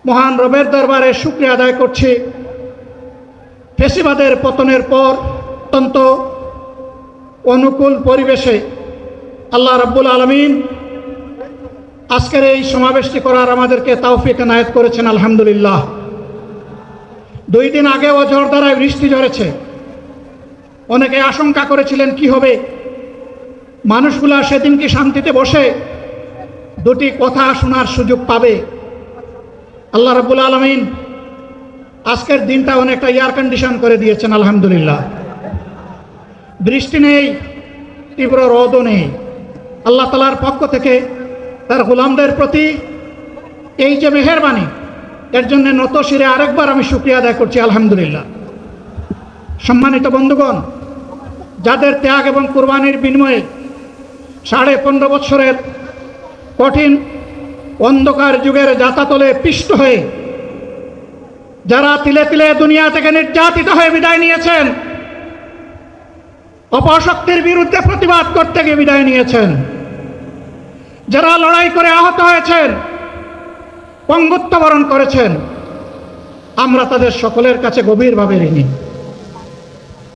মহান রবের দরবারে শুকরিয়া আদায় করছি। ফেসিবাদের পতনের পর অত্যন্ত অনুকূল পরিবেশে আল্লাহ রাব্বুল আলামিন আজকের এই সমাবেশটি করার আমাদেরকে তৌফিক এনায়েত করেছেন, আলহামদুলিল্লাহ। 2 দিন আগেও ঝড়ধারায় বৃষ্টি ঝরেছে। অনেকে আশঙ্কা করেছিলেন কি হবে, মানুষগুলা সেদিন কি শান্তিতে বসে 2টি কথা শোনার সুযোগ পাবে। আল্লাহ রাব্বুল আলামিন আজকের দিনটা অনেকটা এয়ার কন্ডিশন করে দিয়েছেন, আলহামদুলিল্লাহ। বৃষ্টি নেই, তীব্র রোদও নেই। আল্লাহ তাআলার পক্ষ থেকে তার গোলামদের প্রতি এই যে মেহেরবানি, এর জন্য নত শিরে আরেকবার আমি শুকরিয়া আদায় করছি, আলহামদুলিল্লাহ। সম্মানিত বন্ধুগণ, যাদের ত্যাগ এবং কুরবানির বিনিময়ে 15.5 বছরের কঠিন অন্ধকার যুগের যাতাতলে পিষ্ট হয়ে যারা তিলে তিলে দুনিয়া থেকে নির্যাতিত হয়ে বিদায় নিয়েছেন, অপশক্তির বিরুদ্ধে প্রতিবাদ করতে গিয়ে বিদায় নিয়েছেন, যারা লড়াই করে আহত হয়েছেন, পঙ্গুত্ব বরণ করেছেন, আমরা তাদের সকলের কাছে গভীরভাবে ঋণী।